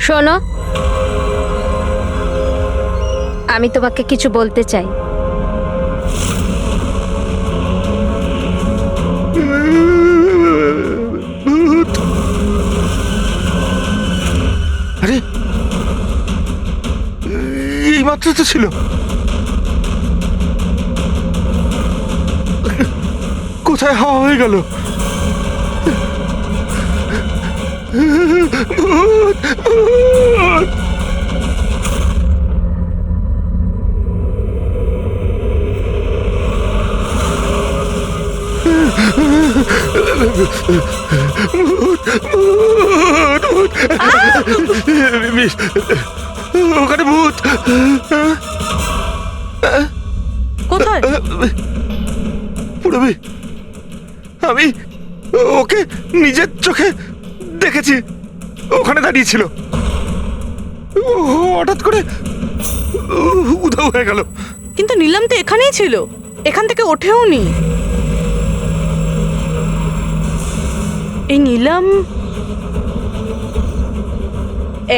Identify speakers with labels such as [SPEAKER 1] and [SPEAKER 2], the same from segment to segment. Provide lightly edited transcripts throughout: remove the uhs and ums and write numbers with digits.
[SPEAKER 1] শোনো, আমি তোমাকে কিছু বলতে চাই।
[SPEAKER 2] আরে এই মাত্র তো ছিল। কোথায় হাওয়া হয়ে গেল? ভূত! ভূত! ওখানে ভূত!
[SPEAKER 3] কোথায়?
[SPEAKER 2] পুরবি, আমি ওকে নিজের চোখে দেখেছি। ওখানে দাঁড়িয়ে ছিল, হঠাৎ করে উধাও হয়ে গেল।
[SPEAKER 3] কিন্তু নীলাম তো এখানেই ছিল, এখান থেকে ওঠেও নি। এই নীলাম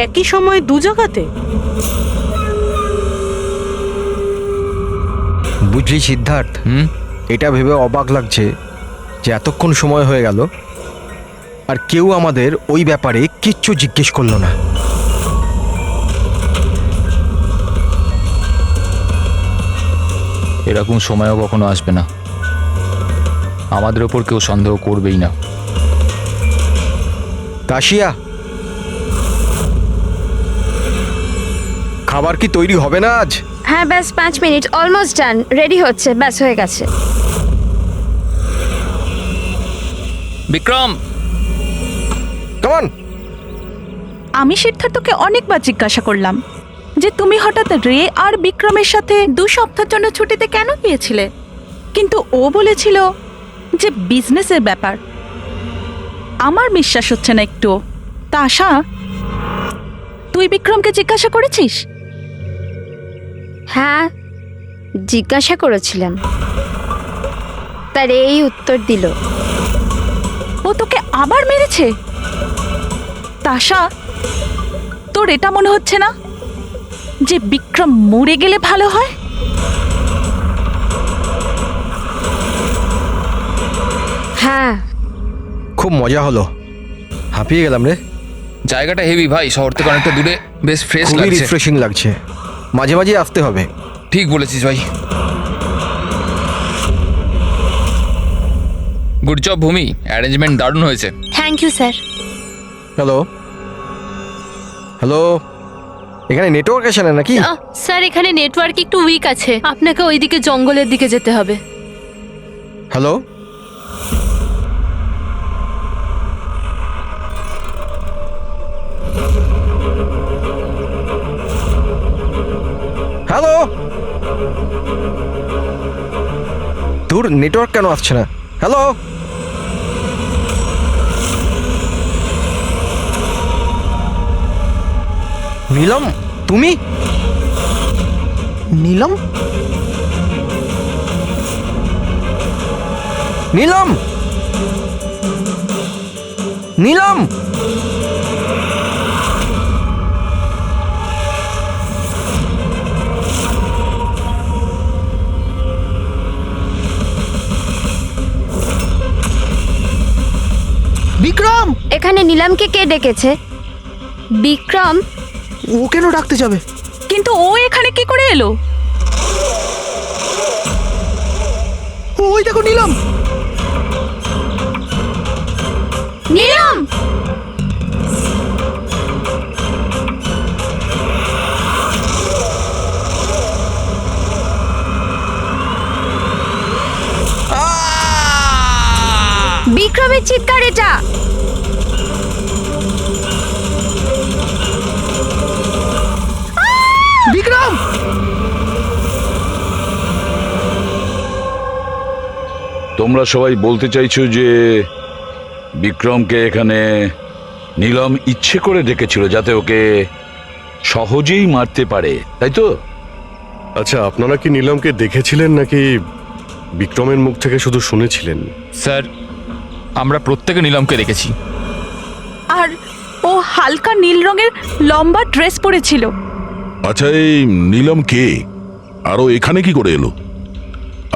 [SPEAKER 3] একই সময় দু জায়গাতে?
[SPEAKER 4] বুঝলি সিদ্ধার্থ, এটা ভেবে অবাক লাগছে যে এতক্ষণ সময় হয়ে গেল আর কেউ আমাদের ওই ব্যাপারে কিচ্ছু জিজ্ঞেস করলো না।
[SPEAKER 5] এরকম সময়ও কখনো আসবে না, আমাদের ওপর কেউ সন্দেহ করবেই না।
[SPEAKER 4] কাশিয়া, খাবার কি তৈরি হবে না আজ?
[SPEAKER 1] হ্যাঁ, ব্যাস 5 মিনিট, অলমোস্ট ডান, রেডি হচ্ছে, ব্যাস হয়ে গেছে।
[SPEAKER 5] বিক্রম,
[SPEAKER 4] কেমন?
[SPEAKER 3] আমি সিদ্ধার্থকে অনেকবার জিজ্ঞাসা করলাম যে তুমি হঠাৎ রে আর বিক্রমের সাথে 2 সপ্তাহের জন্য ছুটিতে কেন গিয়েছিলে, কিন্তু ও বলেছিল যে বিজনেসের ব্যাপার। আমার বিশ্বাস হচ্ছে না একটু। তা আশা, তুই বিক্রমকে জিজ্ঞাসা করেছিস?
[SPEAKER 1] হ্যাঁ, জিজ্ঞাসা করেছিলাম, তার এই উত্তর দিল।
[SPEAKER 3] ও তোকে আবার মেরেছে? তাশা, তোর এটা মনে হচ্ছে না যে বিক্রম মরে গেলে ভালো হয়?
[SPEAKER 1] হ্যাঁ,
[SPEAKER 4] খুব মজা হলো, হাঁপিয়ে গেলাম রে।
[SPEAKER 5] জায়গাটা হেভি ভাই, শহর থেকে অনেকটা দূরে, বেশ ফ্রেশ
[SPEAKER 4] খুবই
[SPEAKER 5] লাগছে।
[SPEAKER 4] রিফ্রেশিং লাগছে, মাঝে মাঝে আসতে হবে।
[SPEAKER 5] ঠিক বলেছিস ভাই। গুড জব ভূমি, অ্যারেঞ্জমেন্ট দারুণ হয়েছে।
[SPEAKER 1] Thank you sir.
[SPEAKER 4] Hello hello, এখানে নেটওয়ার্ক আসে না নাকি?
[SPEAKER 6] স্যার, এখানে নেটওয়ার্ক একটু উইক আছে, আপনাকে ওইদিকে জঙ্গলের দিকে যেতে হবে।
[SPEAKER 4] হ্যালো, হ্যালো, তোর নেটওয়ার্ক কেন আসছে না? হ্যালো, নীলম, তুমি? নীলম, নীলম, নীলম,
[SPEAKER 7] বিক্রম!
[SPEAKER 1] এখানে নিলামকে কে ডেকেছে? বিক্রম?
[SPEAKER 7] ও কেন ডাকতে যাবে?
[SPEAKER 3] কিন্তু ও এখানে কি করে এলো?
[SPEAKER 7] ওই দেখো নিলাম!
[SPEAKER 1] নিলাম! বিক্রমের চিৎকার এটা।
[SPEAKER 7] বিক্রম!
[SPEAKER 8] তোমরা সবাই বলতে চাইছো যে বিক্রমকে এখানে নীলম ইচ্ছে করে ডেকেছিল যাতে ওকে সহজেই মারতে পারে, তাই তো?
[SPEAKER 9] আচ্ছা, আপনারা কি নীলমকে দেখেছিলেন নাকি বিক্রমের মুখ থেকে শুধু শুনেছিলেন?
[SPEAKER 5] স্যার, আমরা প্রত্যেকে নীলমকে দেখেছি।
[SPEAKER 3] আর ও হালকা নীল রঙের লম্বা ড্রেস পরেছিল।
[SPEAKER 10] আচ্ছা, এই নীলম কে আর ও এখানে কি করে এলো?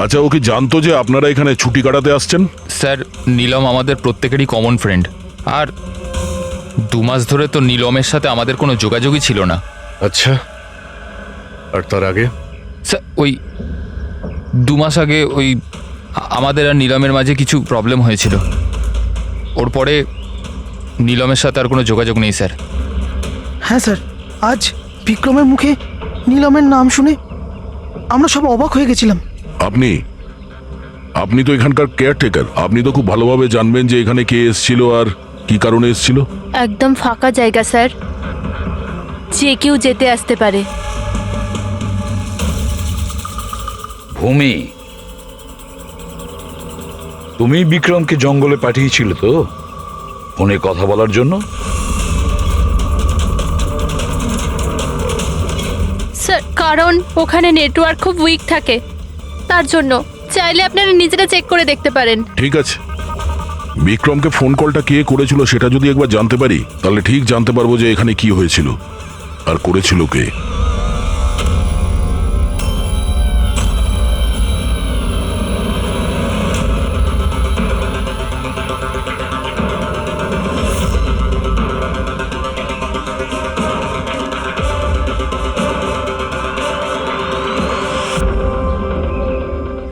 [SPEAKER 10] আচ্ছা, ও কি জানতো যে আপনারা এখানে ছুটি কাটাতে আসছেন?
[SPEAKER 5] স্যার, নীলম আমাদের প্রত্যেকেরই কমন ফ্রেন্ড। আর 2 মাস ধরে তো নীলমের সাথে আমাদের কোনো যোগাযোগই ছিল না।
[SPEAKER 9] আচ্ছা, আর তার আগে?
[SPEAKER 5] স্যার, ওই 2 মাস আগে ওই আমাদের আর নীলমের মাঝে কিছু প্রবলেম হয়েছিল। ওর পরে নীলমের সাথে আর কোনো যোগাযোগ নেই স্যার।
[SPEAKER 7] হ্যাঁ স্যার, আজ বিক্রমের মুখে নীলমের নাম শুনে আমরা সব অবাক হয়ে গেছিলাম।
[SPEAKER 10] আপনি তো এখানকার কেয়ারটেকার, আপনি তো খুব ভালোভাবে জানবেন যে এখানে কে এসেছিল আর কি কারণে এসেছিল।
[SPEAKER 6] একদম ফাঁকা জায়গা স্যার, যে কেউ যেতে আসতে পারে।
[SPEAKER 8] ভূমি, তুমি বিক্রমকে জঙ্গলে পাঠিয়েছিলে তো ফোনে কথা বলার জন্য?
[SPEAKER 6] স্যার, কারণ ওখানে নেটওয়ার্ক খুব উইক থাকে, তার জন্য। চাইলে আপনারা নিজেরা চেক করে দেখতে পারেন।
[SPEAKER 10] ঠিক আছে, বিক্রমকে ফোন কলটা কে করেছিল সেটা যদি একবার জানতে পারি তাহলে ঠিক জানতে পারবো যে এখানে কি হয়েছিল আর করেছিল কে।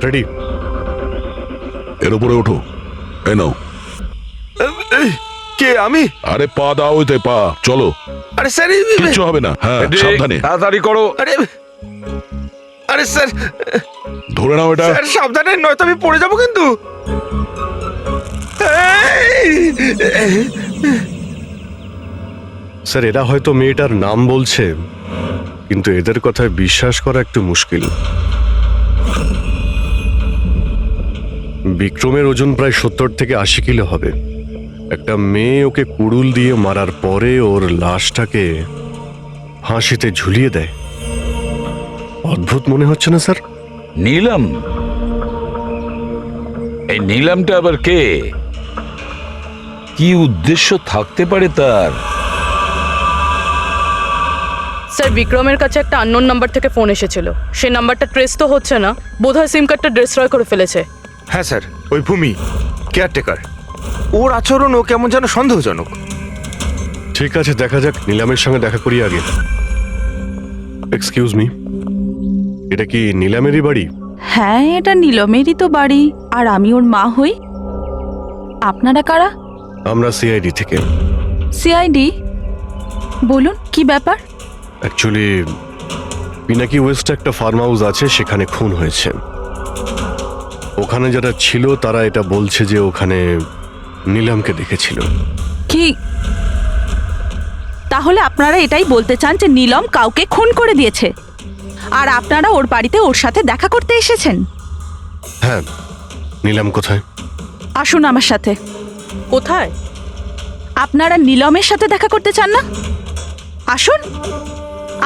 [SPEAKER 9] রেডি?
[SPEAKER 10] এর উপরে ওঠো। এই নাও।
[SPEAKER 2] এই, কে? আমি?
[SPEAKER 10] আরে পা দাও, ওইতে পা। চলো।
[SPEAKER 2] আরে স্যার,
[SPEAKER 10] কিচ্ছু হবে না। হ্যাঁ, সাবধানে।
[SPEAKER 8] তাড়াতাড়ি করো।
[SPEAKER 2] আরে আরে স্যার,
[SPEAKER 10] ধরে নাও এটা।
[SPEAKER 2] স্যার সাবধানে, নয়তো আমি পড়ে যাবো কিন্তু।
[SPEAKER 9] স্যার, এরা হয়তো মেয়েটার নাম বলছে, কিন্তু এদের কথায় বিশ্বাস করা একটু মুশকিল। বিক্রমের ওজন প্রায় 70 থেকে 80 কিলো হবে। একটা মেয়ে ওকে কুড়ুল দিয়ে মারার পরে ওর লাশটাকে ফাঁসিতে ঝুলিয়ে দেয়। অদ্ভুত মনে হচ্ছে না স্যার?
[SPEAKER 8] নীলম? এই নীলমটা আবার কে? কি উদ্দেশ্য থাকতে পারে তার?
[SPEAKER 11] স্যার, বিক্রমের কাছে একটা আননোন নাম্বার থেকে ফোন এসেছিল। সেই নাম্বারটা ট্রেস তো হচ্ছে না, বোধহয় সিম কার্ডটা ডিস্ট্রয় করে ফেলেছে।
[SPEAKER 2] হ্যাঁ স্যার, ওই ভূমি কেয়ারটেকার, ওর আচরণও কেমন যেন সন্দেহজনক।
[SPEAKER 9] ঠিক আছে, দেখা যাক। নীলামের সঙ্গে দেখা করি আগে। এক্সকিউজ মি, এটা কি নীলামেরই বাড়ি?
[SPEAKER 3] হ্যাঁ, এটা নীলমেরই তো বাড়ি, আর আমি ওর মা হই। আপনারা কারা?
[SPEAKER 9] আমরা সিআইডি থেকে।
[SPEAKER 3] সিআইডি? বলুন, কি ব্যাপার?
[SPEAKER 9] অ্যাকচুয়ালি পিনাকি ওয়েস্টে একটা ফার্ম হাউস আছে, সেখানে খুন হয়েছে। ওখানে যারা ছিল তারা এটা বলছে যে ওখানে নীলামকে দেখেছিল।
[SPEAKER 3] কি? তাহলে আপনারা এটাই বলতে চান যে নীলম কাউকে খুন করে দিয়েছে, আর আপনারা ওর বাড়িতে ওর সাথে দেখা করতে এসেছেন?
[SPEAKER 9] হ্যাঁ। নীলাম কোথায়?
[SPEAKER 3] আসুন আমার সাথে।
[SPEAKER 11] কোথায়?
[SPEAKER 3] আপনারা নীলমের সাথে দেখা করতে চান না? আসুন,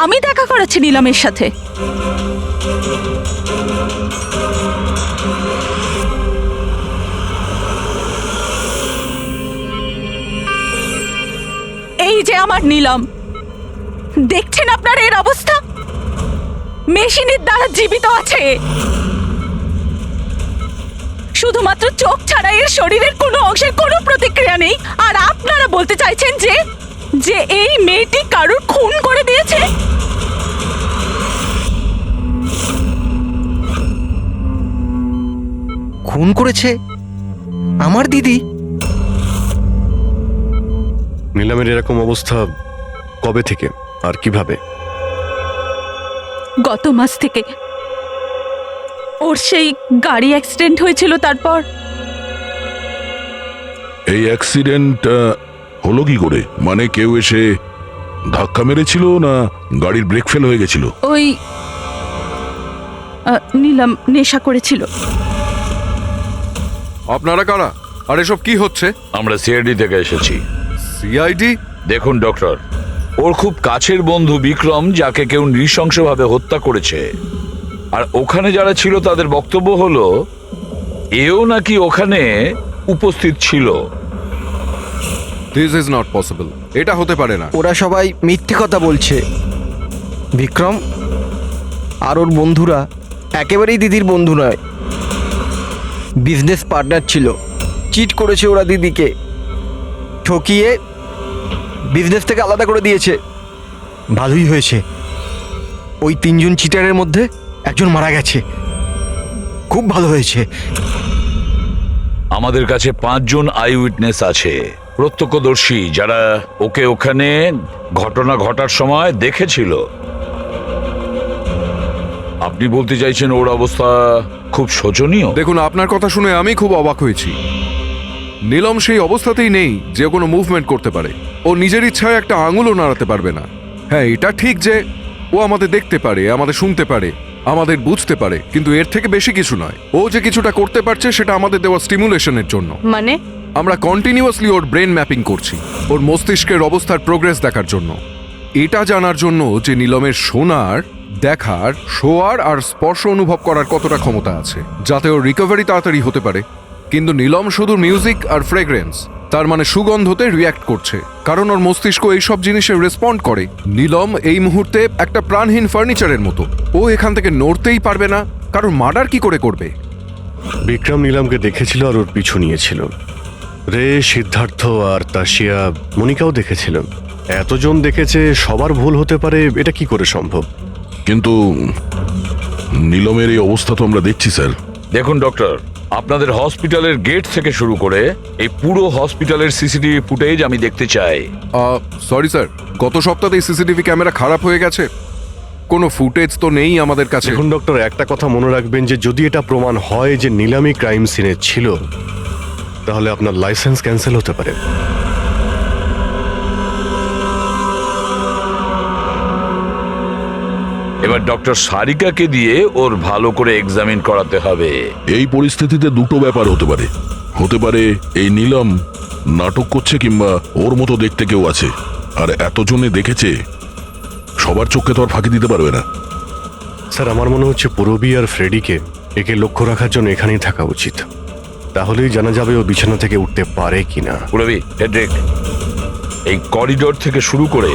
[SPEAKER 3] আমি দেখা করাচ্ছি নীলমের সাথে। এই যে আমার নীলম, দেখছেন আপনার এর অবস্থা? মেশিনের দ্বারা জীবিত আছে, শুধুমাত্র চোখ ছাড়া এর শরীরের কোনো অংশের কোনো প্রতিক্রিয়া নেই। আর আপনারা বলতে চাইছেন যে যে এই মেয়েটি কারুর খুন করে দিয়েছে?
[SPEAKER 4] খুন করেছে আমার দিদি?
[SPEAKER 9] নীলামের এরকম অবস্থা কবে থেকে আর কিভাবে?
[SPEAKER 3] গত মাস থেকে। ওর সেই গাড়ি অ্যাক্সিডেন্ট হয়েছিল, তারপর।
[SPEAKER 10] এই অ্যাক্সিডেন্ট হলো কি করে? মানে কেউ এসে ধাক্কা মেরেছিল না গাড়ির ব্রেক ফেল হয়ে গেছিল?
[SPEAKER 3] ওই নীলম নেশা করেছিল।
[SPEAKER 12] আপনারা কারা আর এসব কি হচ্ছে?
[SPEAKER 8] আমরা সিআইডি থেকে এসেছি।
[SPEAKER 12] সিআইডি?
[SPEAKER 8] দেখুন ডক্টর, ওর খুব কাছের বন্ধু বিক্রম, যাকে কেউ নৃশংসভাবে হত্যা করেছে। আর ওখানে যারা ছিল তাদের বক্তব্য হলো এও নাকি ওখানে উপস্থিত ছিল।
[SPEAKER 12] This is not possible. এটা হতে পারে না।
[SPEAKER 4] ওরা সবাই মিথ্যে কথা বলছে। বিক্রম আর ওর বন্ধুরা একেবারেই দিদির বন্ধু নয়, বিজনেস পার্টনার ছিল। চিট করেছে ওরা দিদিকে, ঠকিয়ে বিজনেস থেকে আলাদা করে দিয়েছে। ভালোই হয়েছে, ওই 3 জন চিটারের মধ্যে একজন মারা গেছে। খুব ভালো হয়েছে।
[SPEAKER 8] আমাদের কাছে 5 জন আই উইটনেস আছে, প্রত্যক্ষদর্শী, যারা ওকে ওখানে ঘটনা ঘটার সময় দেখেছিল। আপনি বলতে চাইছেন ওর অবস্থা খুব শোচনীয়?
[SPEAKER 12] দেখুন, আপনার কথা শুনে আমি খুব অবাক হয়েছি। নীলম সেই অবস্থাতেই নেই যে কোনো মুভমেন্ট করতে পারে। ও নিজের ইচ্ছায় একটা আঙুলও নাড়াতে পারবে না। হ্যাঁ, এটা ঠিক যে ও আমাদের দেখতে পারে, আমাদের শুনতে পারে, আমাদের বুঝতে পারে, কিন্তু এর থেকে বেশি কিছু নয়। ও যে কিছুটা করতে পারছে সেটা আমাদের দেওয়া স্টিমুলেশনের জন্য।
[SPEAKER 11] মানে?
[SPEAKER 12] আমরা কন্টিনিউয়াসলি ওর ব্রেন ম্যাপিং করছি, ওর মস্তিষ্কের অবস্থার প্রোগ্রেস দেখার জন্য। এটা জানার জন্য যে নীলমের শোনার, দেখার, শোয়ার আর স্পর্শ অনুভব করার কতটা ক্ষমতা আছে, যাতে ওর রিকভারি তাড়াতাড়ি হতে পারে। কিন্তু নীলম শুধু মিউজিক আর ফ্রেগ্রেন্স, তার মানে সুগন্ধতে রিয়্যাক্ট করছে, কারণ ওর মস্তিষ্ক এইসব জিনিসে রেসপন্ড করে। নীলম এই মুহূর্তে একটা প্রাণহীন ফার্নিচারের মতো। ও এখান থেকে নড়তেই পারবে না, কারণ মার্ডার কি করে করবে?
[SPEAKER 9] বিক্রম নীলামকে দেখেছিল আর ওর পিছু নিয়েছিল। রে, সিদ্ধার্থ আর তাশিয়া, মনিকাও দেখেছিল। এতজন দেখেছে, সবার ভুল হতে পারে, এটা কি করে সম্ভব?
[SPEAKER 10] কিন্তু নীলমের এই অবস্থা তো আমরা দেখছি স্যার।
[SPEAKER 8] দেখুন ডক্টর, আপনাদের হসপিটালের গেট থেকে শুরু করে এই পুরো হসপিটালের সিসিটিভি ফুটেজ আমি দেখতে চাই।
[SPEAKER 12] সরি স্যার, গত সপ্তাহে সিসিটিভি ক্যামেরা খারাপ হয়ে গেছে, কোনো ফুটেজ তো নেই আমাদের কাছে।
[SPEAKER 9] দেখুন ডক্টর, একটা কথা মনে রাখবেন যে যদি এটা প্রমাণ হয় যে নীলামি ক্রাইম সিনে ছিল, তাহলে আপনার লাইসেন্স ক্যান্সেল হতে পারে।
[SPEAKER 8] এবার ডক্টর সারিকাকে দিয়ে ওর ভালো করে এক্সামিন করাতে হবে।
[SPEAKER 10] এই পরিস্থিতিতে দুটো ব্যাপার হতে পারে। হতে পারে এই নীলম নাটক করছে, কিংবা ওর মতো দেখতে কেউ আছে, আর এতজনে দেখেছে, সবার চোখে তো আর ফাঁকি দিতে পারবে না।
[SPEAKER 9] স্যার, আমার মনে হচ্ছে পুরবী আর ফ্রেডিকে একে লক্ষ্য রাখার জন্য এখানেই থাকা উচিত। তাহলেই জানা যাবে ও বিছানা থেকে উঠতে পারে কিনা।
[SPEAKER 8] পুরবী, হেড্রিক, এই করিডোর থেকে শুরু করে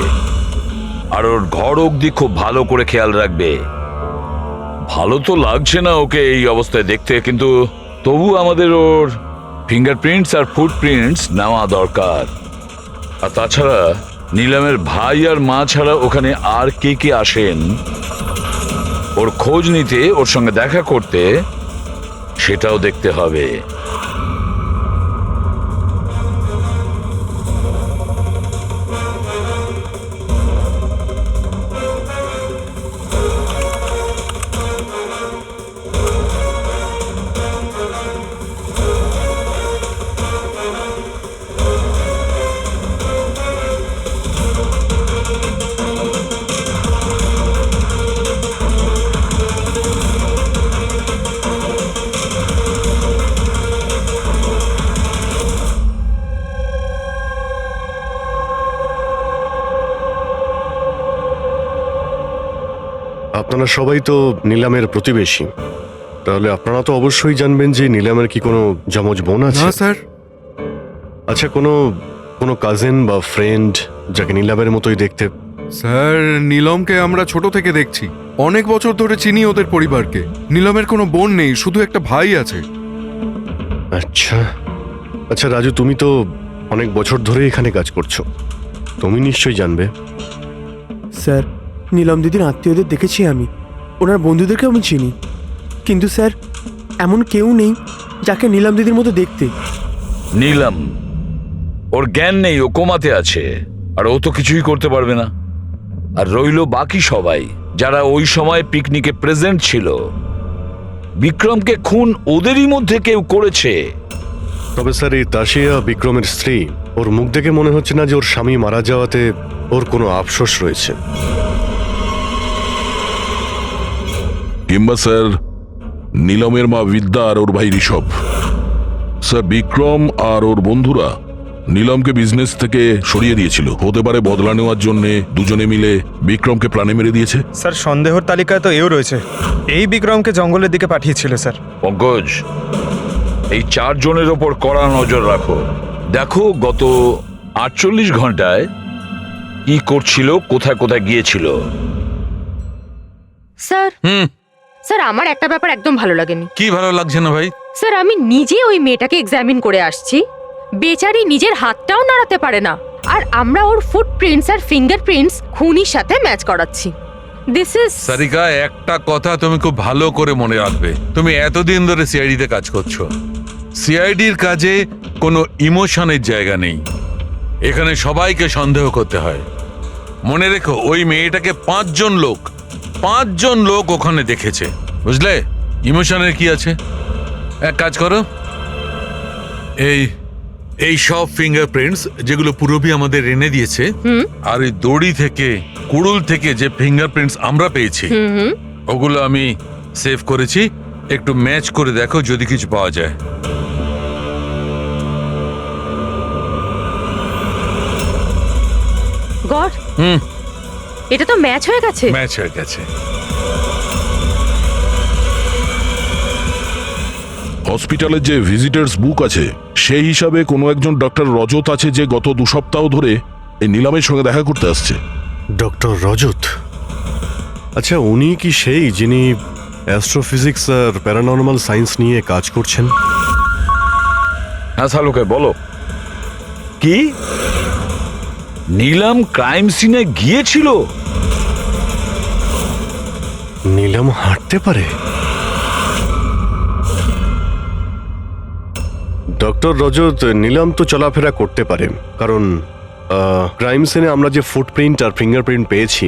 [SPEAKER 8] আর ওর ঘর অবধি খুব ভালো করে খেয়াল রাখবে। ভালো তো লাগছে না ওকে এই অবস্থায় দেখতে, কিন্তু তবু আমাদের ওর ফিঙ্গারপ্রিন্টস আর ফুটপ্রিন্টস নেওয়া দরকার। আর তাছাড়া নীলামের ভাই আর মা ছাড়া ওখানে আর কে কে আসেন ওর খোঁজ নিতে, ওর সঙ্গে দেখা করতে, সেটাও দেখতে হবে।
[SPEAKER 9] আপনারা সবাই তো নীলামের প্রতিবেশী, তাহলে আপনারা তো অবশ্যই জানবেন যে নীলামের কি কোনো যমজ বোন আছে?
[SPEAKER 12] না স্যার।
[SPEAKER 9] আচ্ছা, কোনো কোনো কাজিন বা ফ্রেন্ড যাকে নীলামের মতোই দেখতে?
[SPEAKER 12] স্যার, নীলমকে আমরা ছোট থেকে দেখছি, অনেক বছর ধরে চিনি ওদের পরিবারকে। নীলমের কোনো বোন নেই, শুধু একটা ভাই আছে।
[SPEAKER 9] আচ্ছা আচ্ছা রাজু, তুমি তো অনেক বছর ধরে এখানে কাজ করছো, তুমি নিশ্চয়ই জানবে।
[SPEAKER 7] স্যার, নীলম দিদির আত্মীয়দের দেখেছি আমি, ওনার বন্ধুদেরকে আমি চিনি, কিন্তু স্যার এমন কেউ নেই যাকে নীলম দিদির মতো দেখতে।
[SPEAKER 8] নীলম, ওর জ্ঞান নেই, ও কোমাতে আছে, আর ও তো কিছুই করতে পারবে না। আর রইল বাকি সবাই যারা ওই সময় পিকনিকে প্রেজেন্ট ছিল। বিক্রমকে খুন ওদেরই মধ্যে কেউ করেছে।
[SPEAKER 9] তবে স্যার, এই তাশিয়া বিক্রমের স্ত্রী, ওর মুখ দেখে মনে হচ্ছে না যে ওর স্বামী মারা যাওয়াতে ওর কোনো আফসোস রয়েছে।
[SPEAKER 10] কিংবা স্যার নীলমের মা বিদ্যা আর ওর ভাই ঋষভ। স্যার, বিক্রম আর ওর বন্ধুরা নীলমকে বিজনেস থেকে সরিয়ে দিয়েছিল। হতে পারে বদলা নেওয়ার জন্য দুজনে মিলে বিক্রমকে প্রাণে মেরে দিয়েছে।
[SPEAKER 13] স্যার, সন্দেহর তালিকায় তো এও রয়েছে, এই বিক্রমকে জঙ্গলের দিকে পাঠিয়েছিল স্যার।
[SPEAKER 8] পঙ্কজ, এই 4 জনের ওপর কড়া নজর রাখো। দেখো গত 48 ঘন্টায় কি করছিল, কোথায় কোথায় গিয়েছিল?
[SPEAKER 14] স্যার
[SPEAKER 15] হুম
[SPEAKER 14] স্যার আমার একটা ব্যাপার একদম ভালো লাগেনি।
[SPEAKER 15] কি ভালো লাগছে না ভাই?
[SPEAKER 14] স্যার আমি নিজে ওই মেয়েটাকে এক্সামিন করে আসছি, বেচারি নিজের হাতটাও নাড়াতে পারে না, আর আমরা ওর ফুটপ্রিন্টস আর ফিঙ্গারপ্রিন্টস খুনির সাথে ম্যাচ করাচ্ছি। দিস ইজ
[SPEAKER 15] সারিকা, একটা কথা তুমি খুব ভালো করে মনে রাখবে, তুমি এতদিন ধরে সিআইডিতে কাজ করছো। সিআইডির কাজে কোনো ইমোশনের জায়গা নেই, এখানে সবাইকে সন্দেহ করতে হয়। মনে রেখো, ওই মেয়েটাকে 5 জন লোক ওখানে দেখেছে, বুঝলে? ইমোশনের কি আছে? এক কাজ করো, এই সব ফিঙ্গারপ্রিন্টস যেগুলো পুরবি আমাদের এনে দিয়েছে, আর ওই দড়ি থেকে, কুড়ুল থেকে যে ফিঙ্গারপ্রিন্টস আমরা পেয়েছি, ওগুলো আমি সেভ করেছি। একটু ম্যাচ করে দেখো যদি কিছু পাওয়া যায়।
[SPEAKER 14] গড, এটা তো ম্যাচ হয়ে গেছে।
[SPEAKER 15] ম্যাচ হয়ে গেছে।
[SPEAKER 10] হসপিটালের যে ভিজিটার্স বুক আছে সেই হিসাবে কোনো একজন ডক্টর রজত আছে যে গত 2 সপ্তাহ ধরে এই নিলামের সঙ্গে দেখা করতে আসছে।
[SPEAKER 9] ডক্টর রজত? আচ্ছা, উনি কি সেই যিনি অ্যাস্ট্রোফিজিক্স আর প্যারানর্মাল সায়েন্স নিয়ে কাজ করছেন?
[SPEAKER 8] হ্যাঁ শালুকে, বলো। কি নিলাম ক্রাইম সিনে গিয়েছিল?
[SPEAKER 9] নিলাম হাঁটতে পারে? ডক্টর রজত, নিলাম তো চলাফেরা করতে পারে, কারণ ক্রাইম সিনে আমরা যে ফুটপ্রিন্ট আর ফিঙ্গারপ্রিন্ট পেয়েছি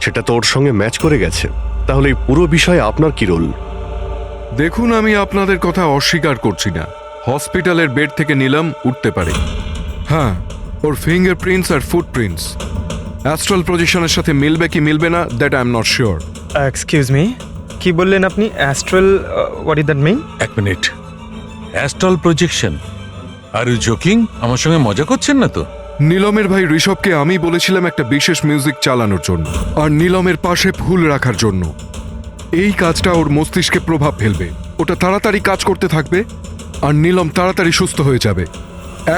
[SPEAKER 9] সেটা তো ওর সঙ্গে ম্যাচ করে গেছে। তাহলে এই পুরো বিষয়ে আপনার কি রোল?
[SPEAKER 12] দেখুন, আমি আপনাদের কথা অস্বীকার করছি না, হসপিটালের বেড থেকে নিলাম উঠতে পারে। হ্যাঁ, ওর ফিঙ্গারপ্রিন্টস আর ফুটপ্রিন্টস অ্যাস্ট্রাল পজিশনের সাথে মিলবে কি মিলবে না, that I am not sure.
[SPEAKER 13] Excuse me, কি বললেন আপনি? Astral, what is that mean?
[SPEAKER 15] এক minute, astral projection? Are you joking? আমার সঙ্গে মজা করছেন না তো?
[SPEAKER 12] নীলমের ভাই ঋষভকে আমি বলেছিলাম একটা বিশেষ মিউজিক চালানোর জন্য আর নীলমের পাশে ফুল রাখার জন্য। এই কাজটা ওর মস্তিষ্কে প্রভাব ফেলবে, ওটা তাড়াতাড়ি কাজ করতে থাকবে আর নীলম তাড়াতাড়ি সুস্থ হয়ে যাবে।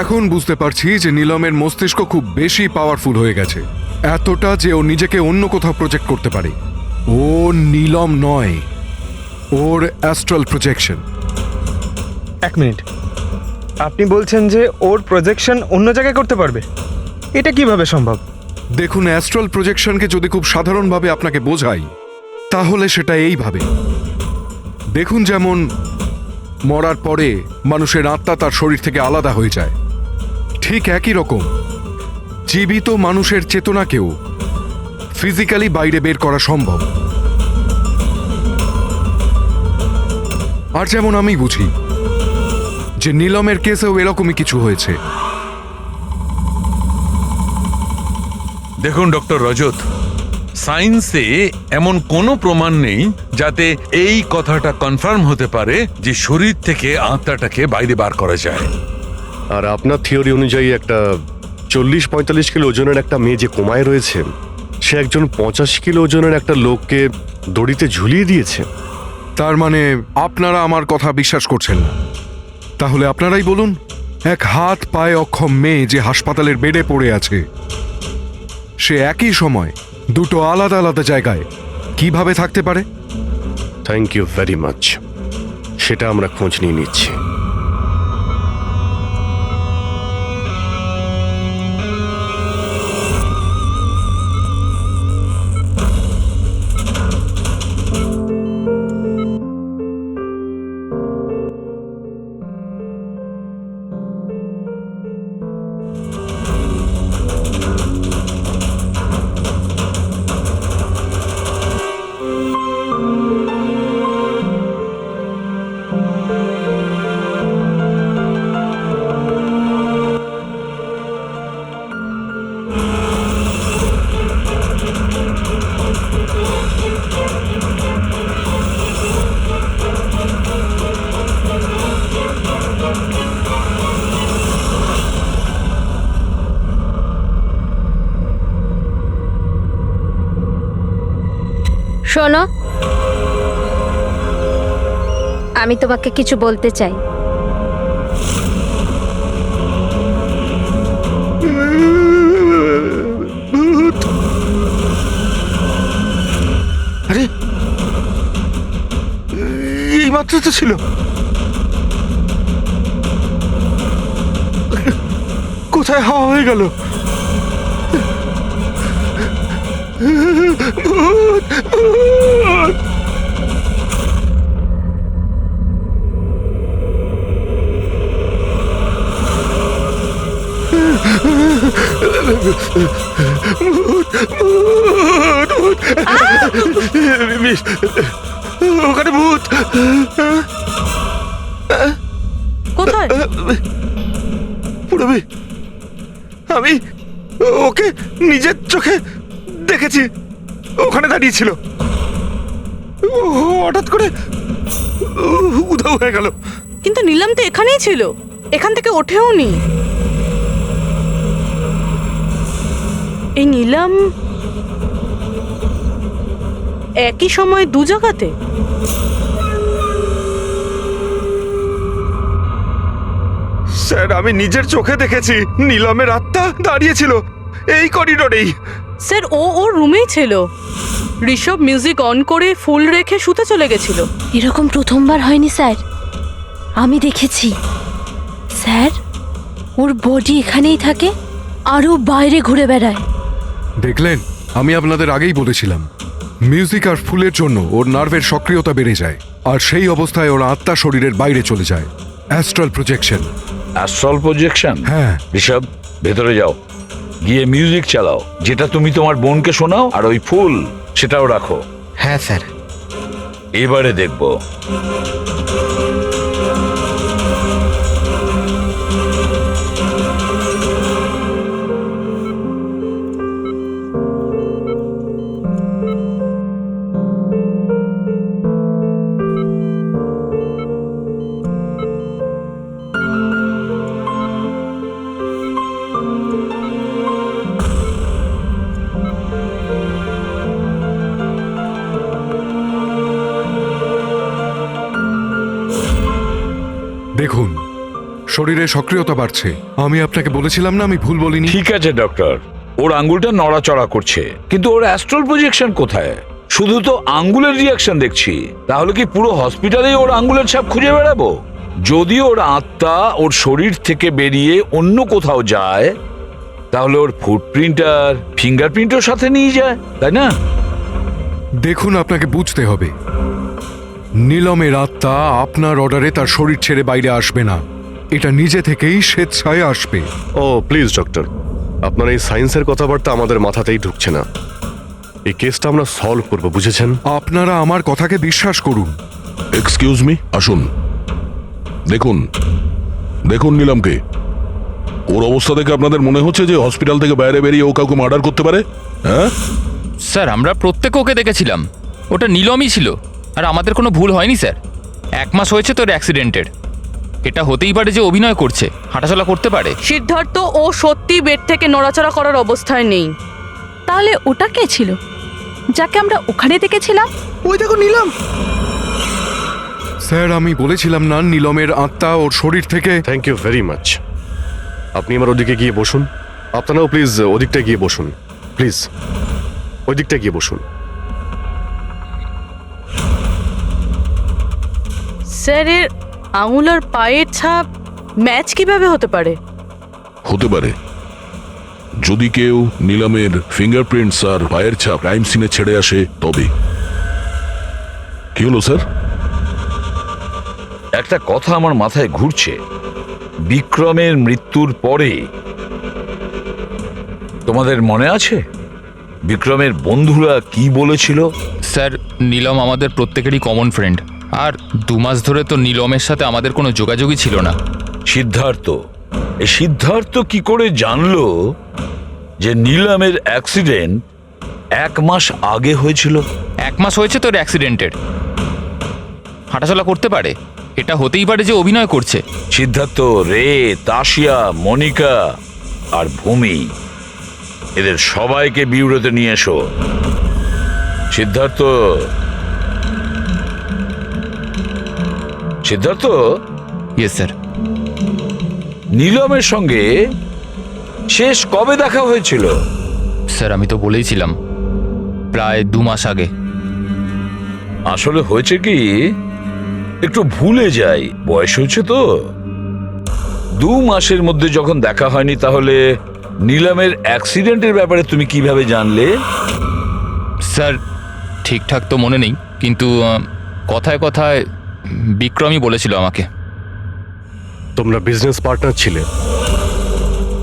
[SPEAKER 12] এখন বুঝতে পারছি যে নীলমের মস্তিষ্ক খুব বেশি পাওয়ারফুল হয়ে গেছে, এতটা যে ও নিজেকে অন্য কোথাও প্রজেক্ট করতে পারে। ও নীলম নয়, ওর অ্যাস্ট্রাল প্রজেকশন।
[SPEAKER 13] এক মিনিট, আপনি বলছেন যে ওর প্রজেকশন অন্য জায়গায় করতে পারবে? এটা কিভাবে সম্ভব?
[SPEAKER 12] দেখুন, অ্যাস্ট্রাল প্রজেকশনকে যদি খুব সাধারণভাবে আপনাকে বোঝাই তাহলে সেটা এইভাবে দেখুন, যেমন মরার পরে মানুষের আত্মা তার শরীর থেকে আলাদা হয়ে যায়, ঠিক একই রকম জীবিত মানুষের চেতনাকেও ফিজিক্যালি বাইরে বের করা সম্ভব। আর যেমন আমি বুঝি যে নীলমের কেসেও এরকমই কিছু হয়েছে।
[SPEAKER 15] দেখুন ডক্টর রজত, সায়েন্সে এমন কোনো প্রমাণ নেই যাতে এই কথাটা কনফার্ম হতে পারে যে শরীর থেকে আত্মাটাকে বাইরে বার করা যায়।
[SPEAKER 9] আর আপনার থিওরি অনুযায়ী একটা 40-45 কিলো ওজনের একটা মেয়ে যে কোমায় রয়েছে, সে একজন 85 কিলো ওজনের একটা লোককে দড়িতে ঝুলিয়ে দিয়েছে।
[SPEAKER 12] তার মানে আপনারা আমার কথা বিশ্বাস করছেন না? তাহলে আপনারাই বলুন, এক হাত পায়ে অক্ষম মেয়ে যে হাসপাতালের বেডে পড়ে আছে, সে একই সময় দুটো আলাদা আলাদা জায়গায় কিভাবে থাকতে পারে?
[SPEAKER 9] থ্যাংক ইউ ভেরি মাচ, সেটা আমরা খোঁজ নিয়ে নিচ্ছি।
[SPEAKER 1] শোনো, আমি তোমাকে কিছু বলতে চাই।
[SPEAKER 2] এইমাত্র তো ছিল। কোথায় হাওয়া হয়ে গেল? ভূত, ভূত। ওখানে ভূত।
[SPEAKER 11] কোথায়?
[SPEAKER 2] পুরবি, আমি ওকে নিজের চোখে দেখেছি। ওখানে দাঁড়িয়ে ছিল, হঠাৎ করে উধাও হয়ে গেল।
[SPEAKER 11] কিন্তু নীলাম তো এখানেই ছিল, এখান থেকে ওঠেও নি। এই নীলাম একই সময় দু জায়গাতে?
[SPEAKER 2] স্যার, আমি নিজের চোখে দেখেছি নীলমের আত্মা দাঁড়িয়েছিল এই করিডোরেই।
[SPEAKER 11] স্যার, ওর রুমেই ছিল। ঋষভ মিউজিক অন করে ফুল রেখে শুতে চলে গেছিল।
[SPEAKER 6] এরকম প্রথমবার হয়নি স্যার, আমি দেখেছি। স্যার, ওর বডি এখানেই থাকে আর ও বাইরে ঘুরে বেড়ায়।
[SPEAKER 12] দেখলেন, আমি আপনাদের আগেই বলেছিলাম মিউজিক আর ফুলের জন্য ওর নার্ভের সক্রিয়তা বেড়ে যায়, আর সেই অবস্থায় ওর আত্মা শরীরের বাইরে চলে যায়। Astral projection.
[SPEAKER 8] Astral projection?
[SPEAKER 12] হ্যাঁ।
[SPEAKER 8] ঋষভ, ভেতরে যাও, গিয়ে মিউজিক চালাও। যেটা তুমি তোমার বোনকে শোনাও, আর ওই ফুল সেটাও রাখো।
[SPEAKER 4] হ্যাঁ স্যার।
[SPEAKER 8] এবারে দেখবো।
[SPEAKER 12] দেখুন, শরীরে সক্রিয়তা বাড়ছে। আমি আপনাকে বলেছিলাম না, আমি ভুল বলিনি।
[SPEAKER 8] ঠিক আছে ডক্টর, ওর আঙ্গুলটা নড়াচড়া করছে, কিন্তু ওর অ্যাস্ট্রাল প্রজেকশন কোথায়? শুধু তো আঙ্গুলের রিয়াকশন দেখছি। তাহলে কি পুরো হসপিটালে ওর আঙ্গুলের ছাপ খুঁজে বেড়াবো? যদি ওর আত্মা ওর শরীর থেকে বেরিয়ে অন্য কোথাও যায়, তাহলে ওর ফুটপ্রিন্ট আর ফিঙ্গারপ্রিন্টও সাথে নিয়ে যায়, তাই না?
[SPEAKER 12] দেখুন, আপনাকে বুঝতে হবে, নীলমের আত্মা আপনার অর্ডারে তার শরীর ছেড়ে বাইরে আসবে না। এটা নিজে থেকেই স্বেচ্ছায় আসবে।
[SPEAKER 9] ও প্লিজ ডক্টর, আপনার এই সায়েন্সের কথাবার্তা আমাদের মাথাতেই ঢুকছে না। এই কেসটা আমরা সলভ করব, বুঝেছেন?
[SPEAKER 12] আপনারা আমার কথাকে বিশ্বাস করুন।
[SPEAKER 10] এক্সকিউজ মি, আসুন। দেখুন দেখুন নীলমকে। ওর অবস্থা দেখে আপনাদের মনে হচ্ছে যে হসপিটাল থেকে বাইরে বেরিয়ে ও কাউকে মার্ডার করতে পারে? হ্যাঁ
[SPEAKER 5] স্যার, আমরা প্রত্যেকে ওকে দেখেছিলাম। ওটা নীলমই ছিল, আর আমাদের কোনো ভুল হয়নি স্যার। 1 মাস হয়েছে তোর অ্যাক্সিডেন্টের। এটা হতেই পারে যে অভিনয় করছে, হাঁটাচলা করতে পারে।
[SPEAKER 11] সিদ্ধার্থ, ও সত্যি বেড থেকে নড়াচড়া করার অবস্থায় নেই।
[SPEAKER 3] তাহলে ওটা কে ছিল যাকে আমরা ওখানে দেখেছিলাম?
[SPEAKER 7] ওই দেখো নীলম।
[SPEAKER 12] স্যার, আমি বলেছিলাম না নীলমের আত্মা ওর শরীর থেকে।
[SPEAKER 9] Thank you very much. আপনি আমার ওদিকে গিয়ে বসুন। আপনারাও প্লিজ ওদিকটা গিয়ে বসুন, প্লিজ ওই দিকটা গিয়ে বসুন।
[SPEAKER 11] স্যার, এর আঙুল আর পায়ের ছাপ ম্যাচ কিভাবে হতে পারে?
[SPEAKER 10] হতে পারে যদি কেউ নীলমের ফিঙ্গারপ্রিন্টস আর পায়ের ছাপ ক্রাইম সিনে ছেড়ে আসে তবে। কি হলো স্যার?
[SPEAKER 8] একটা কথা আমার মাথায় ঘুরছে। বিক্রমের মৃত্যুর পরে তোমাদের মনে আছে বিক্রমের বন্ধুরা কি বলেছিল?
[SPEAKER 5] স্যার, নীলম আমাদের প্রত্যেকেরই কমন ফ্রেন্ড, আর 2 মাস ধরে তো নীলমের সাথে আমাদের কোনো যোগাযোগই ছিল না।
[SPEAKER 8] সিদ্ধার্থ, এই সিদ্ধার্থ কি করে জানলো যে নীলমের অ্যাক্সিডেন্ট 1 মাস আগে হয়েছিল?
[SPEAKER 5] 1 মাস হয়েছে তোর অ্যাক্সিডেন্টের, হাঁটাচলা করতে পারে। এটা হতেই পারে যে অভিনয় করছে।
[SPEAKER 8] সিদ্ধার্থ, রে, তাশিয়া, মনিকা আর ভূমি, এদের সবাইকে বিউরোতে নিয়ে এসো। সিদ্ধার্থ, সিদ্ধার্থ।
[SPEAKER 5] Yes sir.
[SPEAKER 8] নীলমের সঙ্গে শেষ কবে দেখা হয়েছিল?
[SPEAKER 5] স্যার, আমি তো বলেইছিলাম, প্রায় 2 মাস আগে।
[SPEAKER 8] আসলে হয়েছে কি, একটু ভুলে যাই, বয়স হয়েছে তো। 2 মাসের মধ্যে যখন দেখা হয়নি, তাহলে নিলামের অ্যাক্সিডেন্টের ব্যাপারে তুমি কিভাবে জানলে?
[SPEAKER 5] স্যার ঠিকঠাক তো মনে নেই, কিন্তু কথায় কথায় বিক্রমই বলেছিল আমাকে।
[SPEAKER 9] তোমরা বিজনেস পার্টনার ছিলে,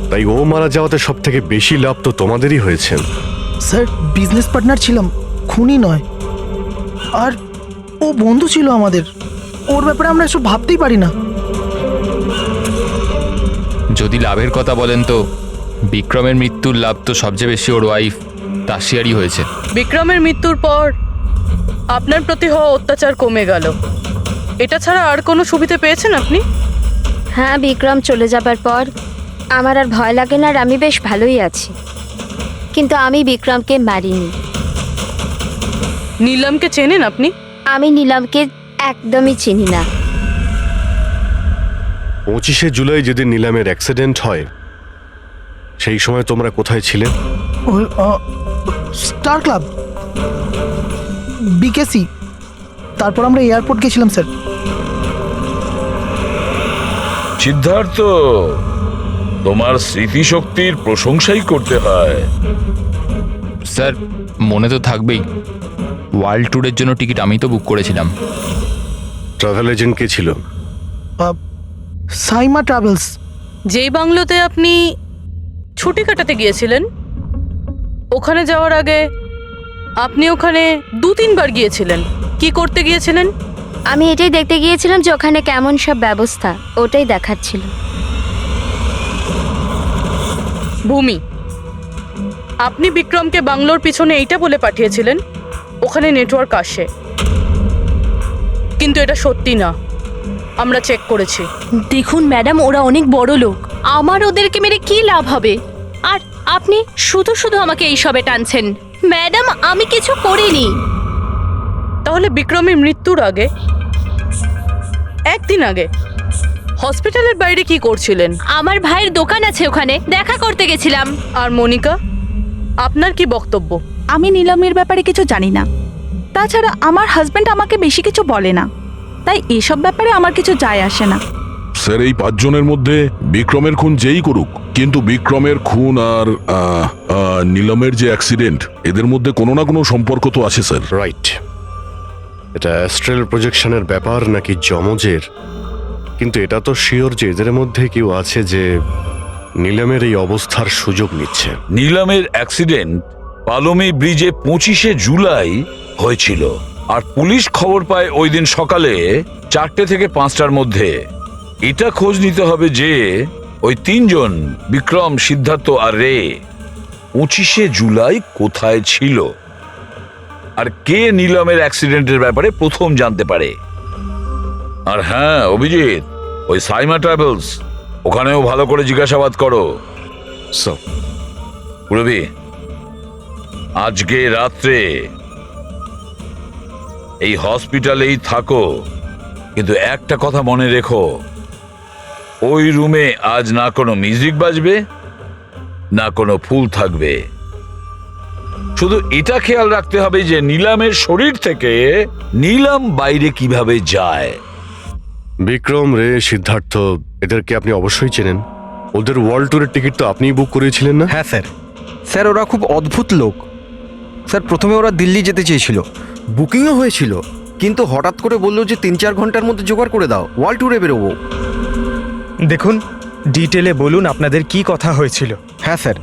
[SPEAKER 9] তাই ও মারা যাওয়াতে সব থেকে বেশি লাভ তো তোমাদেরই হয়েছে।
[SPEAKER 16] স্যার বিজনেস পার্টনার ছিলাম, খুনি নয়। আর ও বন্ধু ছিল আমাদের, ওর ব্যাপারে আমরা এসব ভাবতেই পারি না।
[SPEAKER 5] যদি লাভের কথা বলেন তো বিক্রমের মৃত্যুর লাভ তো সবচেয়ে বেশি ওর ওয়াইফ তাসিয়ারই হয়েছে।
[SPEAKER 11] বিক্রমের মৃত্যুর পর আপনার প্রতি হওয়া অত্যাচার কমে গেল, এটা ছাড়া আর কোনো সুবিধা পেয়েছেন আপনি?
[SPEAKER 1] হ্যাঁ, বিক্রম চলে যাবার পর আমার আর ভয় লাগে না, আর আমি বেশ ভালোই আছি। কিন্তু আমি বিক্রমকে মারিনি।
[SPEAKER 11] নীলমকে চেনেন আপনি?
[SPEAKER 1] আমি নীলমকে একদমই চিনি না।
[SPEAKER 9] 25শে জুলাই যেদিন নিলামের অ্যাক্সিডেন্ট হয়, সেই সময় তোমরা কোথায় ছিলে?
[SPEAKER 16] স্টার ক্লাব, বিকেসি, তারপর আমরা এয়ারপোর্ট গেছিলাম স্যার।
[SPEAKER 8] সিদ্ধার্থ, তোমার স্মৃতিশক্তির প্রশংসাই করতে হয়।
[SPEAKER 5] স্যার মনে তো থাকবেই, ওয়ার্ল্ড ট্যুরের জন্য টিকিট আমি তো বুক করেছিলাম।
[SPEAKER 9] ট্রাভেল এজেন্ট কে ছিল?
[SPEAKER 16] সাইমা ট্রাভেলস।
[SPEAKER 11] যেই বাংলোতে আপনি ছুটি কাটাতে গিয়েছিলেন, ওখানে যাওয়ার আগে আপনি ওখানে 2-3 বার গিয়েছিলেন। কি করতে গিয়েছিলেন?
[SPEAKER 1] আমি এটাই দেখতে গিয়েছিলাম যে ওখানে কেমন সব ব্যবস্থা, ওটাই দেখাচ্ছিল।
[SPEAKER 11] ভূমি, আপনি বিক্রমকে বাংলোর পিছনে এইটা বলে পাঠিয়েছিলেন ওখানে নেটওয়ার্ক আসে, কিন্তু এটা সত্যি না, আমরা চেক করেছি।
[SPEAKER 6] দেখুন ম্যাডাম, ওরা অনেক বড় লোক, আমার ওদেরকে মেরে কি লাভ হবে? আর আপনি শুধু শুধু আমাকে এইসবে টানছেন। ম্যাডাম আমি কিছু করিনি।
[SPEAKER 11] তাহলে বিক্রমের মৃত্যুর আগে, একদিন আগে হসপিটালের বাইরে কি করছিলেন?
[SPEAKER 6] আমার ভাইয়ের দোকান আছে, ওখানে দেখা করতে গেছিলাম।
[SPEAKER 11] আর মনিকা, আপনার কি বক্তব্য?
[SPEAKER 3] আমি নিলামের ব্যাপারে কিছু জানি না, তাছাড়া আমার হাজব্যান্ড আমাকে বেশি কিছু বলে না, তাই এসব ব্যাপারে আমার কিছু যায় আসে না।
[SPEAKER 10] স্যার এই 5 জনের মধ্যে বিক্রমের খুন যেই করুক, কিন্তু বিক্রমের খুন আর নিলামের যে অ্যাক্সিডেন্ট, এদের মধ্যে কোনো না কোনো সম্পর্ক তো আছে স্যার।
[SPEAKER 9] রাইট, এটা অ্যাস্ট্রাল প্রজেকশনের ব্যাপার নাকি যমজের, কিন্তু এটা তো শিওর যে এদের মধ্যে কেউ আছে যে নিলামের এই অবস্থার সুযোগ নিচ্ছে।
[SPEAKER 8] নিলামের অ্যাক্সিডেন্ট পালোমি ব্রিজে 25শে জুলাই হয়েছিল, আর পুলিশ খবর পায় ওই দিন সকালে 4টে থেকে 5টার মধ্যে। এটা খোঁজ নিতে হবে যে ওই 3 জন, বিক্রম, সিদ্ধার্থ আর রে, 25শে জুলাই কোথায় ছিল, আর কে নিলামের অ্যাক্সিডেন্টের ব্যাপারে প্রথম জানতে পারে। আর হ্যাঁ অভিজিৎ, ওই সাইমা ট্রাভেলস, ওখানেও ভালো করে জিজ্ঞাসাবাদ করো। পুরবি, আজকে রাত্রে এই হসপিটালেই থাকো, কিন্তু একটা কথা মনে রেখো, ওই রুমে আজ না কোনো মিউজিক বাজবে না কোনো ফুল থাকবে। শুধু এটা খেয়াল রাখতে হবে যে নিলামের শরীর থেকে নিলাম বাইরে কিভাবে যায়।
[SPEAKER 9] বিক্রম, রে, সিদ্ধার্থ, এদেরকে আপনি অবশ্যই চেনেন। ওদের ওয়ার্ল্ড ট্যুরের টিকিট তো আপনিই বুক করিয়েছিলেন না?
[SPEAKER 4] হ্যাঁ স্যার। স্যার ওরা খুব অদ্ভুত লোক। স্যার প্রথমে ওরা দিল্লি যেতে চেয়েছিল, বুকিংও হয়েছিল, কিন্তু হঠাৎ করে বললো যে 3-4 ঘন্টার মধ্যে জোগাড় করে দাও, ওয়ার্ল্ড ট্যুরে বেরোবো।
[SPEAKER 13] দেখুন, ডিটেলে বলুন আপনাদের কি কথা হয়েছিল।
[SPEAKER 4] হ্যাঁ স্যার।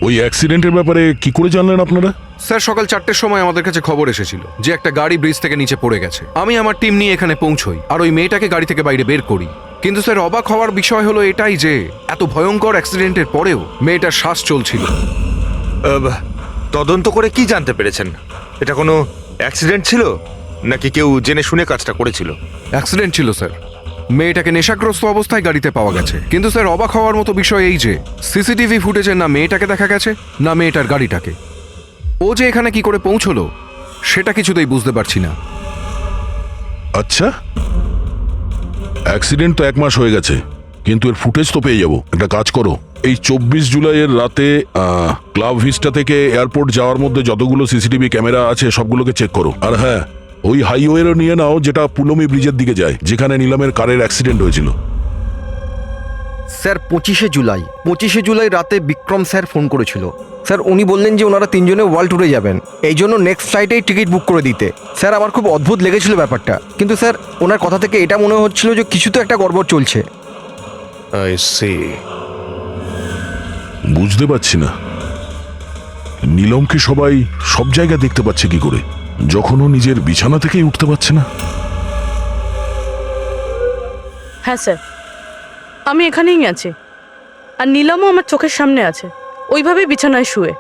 [SPEAKER 10] ওই অ্যাক্সিডেন্টের ব্যাপারে কি করে জানলেন আপনারা?
[SPEAKER 12] স্যার সকাল 4টের সময় আমাদের কাছে খবর এসেছিল যে একটা গাড়ি ব্রিজ থেকে নিচে পড়ে গেছে। আমি আমার টিম নিয়ে এখানে পৌঁছই আর ওই মেয়েটাকে গাড়ি থেকে বাইরে বের করি। কিন্তু স্যার অবাক হওয়ার বিষয় হলো এটাই যে এত ভয়ঙ্কর অ্যাক্সিডেন্টের পরেও মেয়েটার শ্বাস চলছিল।
[SPEAKER 2] তদন্ত করে কি জানতে পেরেছেন? এটা কোনো অ্যাক্সিডেন্ট ছিল নাকি কেউ জেনে শুনে কাজটা করেছিল?
[SPEAKER 12] অ্যাক্সিডেন্ট ছিল স্যার। মেয়েটাকে নেশাগ্রস্ত অবস্থায় গাড়িতে পাওয়া গেছে, কিন্তু স্যার অবাক হওয়ার মতো বিষয় এই যে সিসিটিভি ফুটেজে না মেয়েটাকে দেখা গেছে না মেয়েটার গাড়িটাকে। ও যে এখানে কি করে পৌঁছলো সেটা কিছুতেই বুঝতে পারছি না।
[SPEAKER 10] আচ্ছা, অ্যাক্সিডেন্ট তো 1 মাস হয়ে গেছে, কিন্তু এর ফুটেজ তো পেয়ে যাবো। একটা কাজ করো, এই 24 জুলাইয়ের রাতে ক্লাব ভিস্টা থেকে এয়ারপোর্ট যাওয়ার মধ্যে যতগুলো সিসিটিভি ক্যামেরা আছে সবগুলোকে চেক করো। আর হ্যাঁ, ওই হাইওয়েরও নিয়ে নাও যেটা পুলমি ব্রিজের দিকে যায়, যেখানে নিলামের কারের অ্যাক্সিডেন্ট হয়েছিল।
[SPEAKER 4] স্যার 25শে জুলাই রাতে বিক্রম স্যার ফোন করেছিল। স্যার উনি বললেন যে ওনারা 3 জনে ওয়ার্ল্ড ট্যুরে যাবেন, এই জন্য নেক্সট ফ্লাইটেই টিকিট বুক করে দিতে। স্যার আমার খুব অদ্ভুত লেগেছিল ব্যাপারটা, কিন্তু স্যার ওনার কথা থেকে এটা মনে হচ্ছিল যে কিছু তো একটা গড়বড় চলছে।
[SPEAKER 9] I see.
[SPEAKER 10] বুঝতে পারছি না নীলমকে সবাই সব জায়গায় দেখতে পাচ্ছে কি করে, যখন ও নিজের বিছানা থেকেই উঠতে পারছে না।
[SPEAKER 11] হ্যাঁ স্যার, আমি এখানেই আছি, আর নীলমও আমার চোখের সামনে আছে, ওইভাবেই বিছানায় শুয়ে।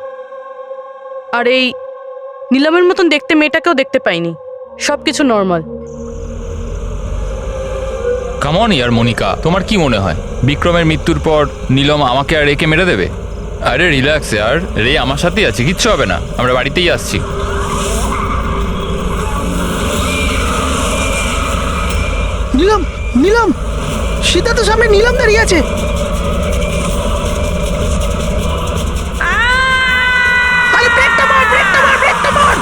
[SPEAKER 11] আর এই নীলমের মতন দেখতে মেয়েটাকেও দেখতে পাইনি, সব কিছু নর্মাল।
[SPEAKER 5] কাম অন ইয়ার মনিকা, তোমার কি মনে হয় বিক্রমের মৃত্যুর পর নীলম আমাকে আর রেকে মেরে দেবে? আরে রিল্যাক্স ইয়ার, রে আমার সাথেই আছে, কিচ্ছু হবে না, আমরা বাড়িতেই আসছি।
[SPEAKER 16] নীলম, নীলম, সিদ্ধার্থ সামনে নীলম দাঁড়িয়ে আছে। আরে ব্রেকটা মার, ব্রেকটা মার, ব্রেকটা মার।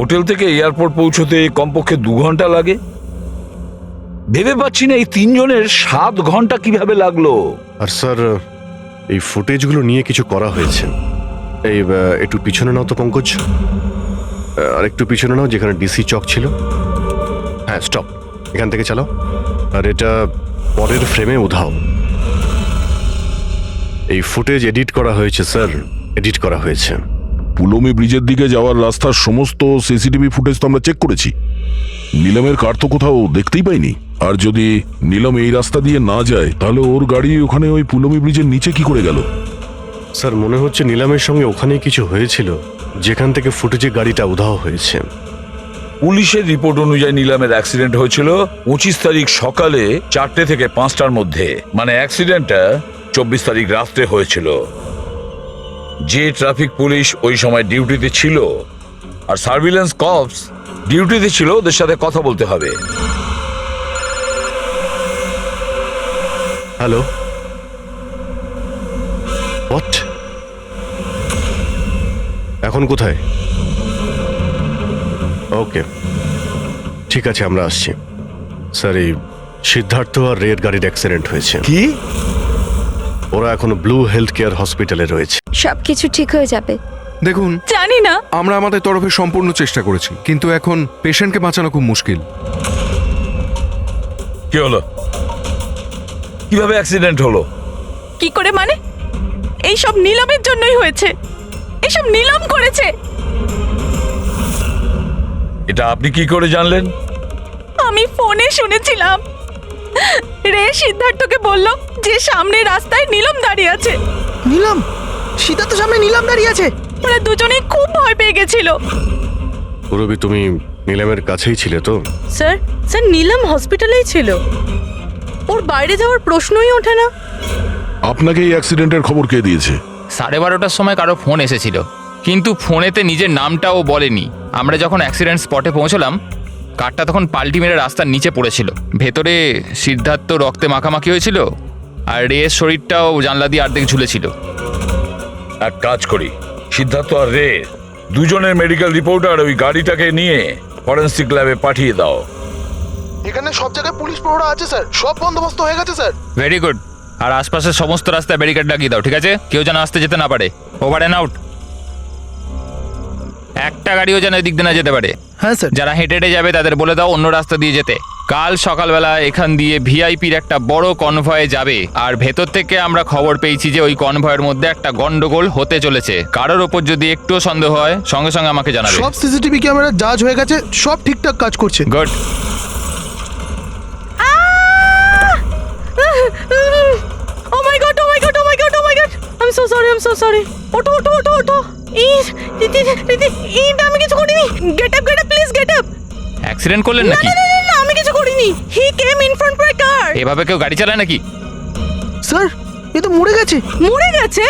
[SPEAKER 8] হোটেল থেকে এয়ারপোর্ট পৌঁছতে কমপক্ষে 2 ঘন্টা লাগে। ভেবে পাচ্ছি না এই 3 জনের 7 ঘন্টা কিভাবে লাগলো।
[SPEAKER 9] আর স্যার এই ফুটেজগুলো নিয়ে কিছু করা হয়েছে। এই একটু পিছনে নাও তো পঙ্কজ, আর একটু পিছনে নাও যেখানে ডিসি চক ছিল। হ্যাঁ স্টপ, এখান থেকে চালাও। আর এটা পরের ফ্রেমে উধাও। এই ফুটেজ এডিট করা হয়েছে স্যার, এডিট করা হয়েছে।
[SPEAKER 10] পুলমি ব্রিজের দিকে যাওয়ার রাস্তার সমস্ত সিসিটিভি ফুটেজ তো আমরা চেক করেছি, নীলমের কার তো কোথাও দেখতেই পাইনি। আর যদি নীলম এই রাস্তা দিয়ে না যায় তাহলে ওর গাড়ি ওখানে ওই পুলমি ব্রিজের নিচে কি করে গেল?
[SPEAKER 9] স্যার মনে হচ্ছে নীলামের সঙ্গে ওখানেই কিছু হয়েছিল, যেখান থেকে ফুটেজে গাড়িটা উধাও হয়েছে।
[SPEAKER 8] পুলিশের রিপোর্ট অনুযায়ী নীলামের অ্যাক্সিডেন্ট হয়েছিল 25 তারিখ সকালে 4টে থেকে 5টার মধ্যে, মানে অ্যাক্সিডেন্টটা 24 তারিখ রাত্রে হয়েছিল। যে ট্রাফিক পুলিশ ওই সময় ডিউটিতে ছিল আর সার্ভিলেন্স কপস ডিউটিতে ছিল, ওদের সাথে কথা বলতে হবে।
[SPEAKER 9] Hello, what? এখন কোথায়? ওকে ঠিক আছে, আমরা আসছি। স্যার এই সিদ্ধার্থ আর রের গাড়ির অ্যাক্সিডেন্ট হয়েছে।
[SPEAKER 8] কি?
[SPEAKER 9] ওরা এখন ব্লু হেলথ কেয়ার হসপিটালে রয়েছে।
[SPEAKER 1] সবকিছু ঠিক হয়ে যাবে।
[SPEAKER 12] দেখুন,
[SPEAKER 3] জানি না,
[SPEAKER 12] আমরা আমাদের তরফে সম্পূর্ণ চেষ্টা করেছি, কিন্তু এখন পেশেন্টকে বাঁচানো খুব মুশকিল।
[SPEAKER 8] কি হলো? কিভাবে অ্যাক্সিডেন্ট হলো?
[SPEAKER 3] কি করে মানে? এই সব নীলমের জন্যই হয়েছে, এইসব নীলম করেছে।
[SPEAKER 8] এটা আপনি কি করে জানলেন?
[SPEAKER 3] আমি ফোনে শুনেছিলাম, রে সিদ্ধার্থকে বলল যে সামনে রাস্তায় নীলম দাঁড়িয়ে আছে।
[SPEAKER 16] নীলম, সিদ্ধার্থ সামনে নীলম দাঁড়িয়ে আছে।
[SPEAKER 3] ওরা দুজনেই খুব ভয় পেয়ে গেছিল।
[SPEAKER 9] পুরবি তুমি নীলামের কাছেই ছিলে তো?
[SPEAKER 11] স্যার, স্যার নীলম হসপিটালেই ছিল, ওর বাইরে যাওয়ার প্রশ্নই ওঠে না।
[SPEAKER 10] আপনাকে এই অ্যাক্সিডেন্টের খবর কে দিয়েছে?
[SPEAKER 5] 12:30টার সময় কারো ফোন এসেছিল, কিন্তু ফোনেতে নিজের নামটাও বলেনি। আমরা যখন অ্যাক্সিডেন্ট স্পটে পৌঁছলাম, কারটা তখন পাল্টি মেরে রাস্তার নিচে পড়েছিল। ভেতরে সিদ্ধার্থ রক্তে মাখামাখি হয়েছিল, আর রের শরীরটাও জানলা দিয়ে অর্ধেক ঝুলেছিল।
[SPEAKER 8] এক কাজ করি, সিদ্ধার্থ আর রে দুজনের মেডিকেল রিপোর্ট আর ওই গাড়িটাকে নিয়ে ফরেন্সিক ল্যাবে পাঠিয়ে দাও।
[SPEAKER 16] এখানে সব জায়গায় পুলিশ প্রহরা আছে স্যার, সব বন্দোবস্ত হয়ে গেছে স্যার।
[SPEAKER 5] Very good. আর আশপাশের সমস্ত রাস্তায় ব্যারিকেড লাগিয়ে দাও, ঠিক আছে? কেউ যেন আসতে যেতে না পারে। Over and out. একটা গাড়িও যেন এদিক দিয়ে না যেতে পারে।
[SPEAKER 16] হ্যাঁ স্যার।
[SPEAKER 5] যারা হেঁটে হেঁটে যাবে তাদের বলে দাও অন্য রাস্তা দিয়ে যেতে। কাল সকালবেলা এখান দিয়ে ভিআইপির একটা বড় কনভয়ে যাবে, আর ভেতর থেকে আমরা খবর পেয়েছি যে ওই কনভয়ের মধ্যে একটা গন্ডগোল হতে চলেছে। কারোর ওপর যদি একটুও সন্দেহ হয় সঙ্গে সঙ্গে আমাকে জানাবে।
[SPEAKER 16] সব সিসিটিভি ক্যামেরা জাজ হয়ে গেছে, সব ঠিকঠাক কাজ করছে।
[SPEAKER 5] Good.
[SPEAKER 11] Oh my god, oh my god, oh my god, oh my god. I'm so sorry, I'm so sorry. ওঠো ওঠো ওঠো ওঠো। এইটা আমি কিছু করিনি। Get up, please get up.
[SPEAKER 5] Accident করলেন নাকি?
[SPEAKER 11] না, আমি কিছু করিনি। He came in front of my car.
[SPEAKER 5] এভাবে কেউ গাড়ি চালায় নাকি?
[SPEAKER 16] স্যার, এ তো মরে গেছে।
[SPEAKER 11] মরে গেছে?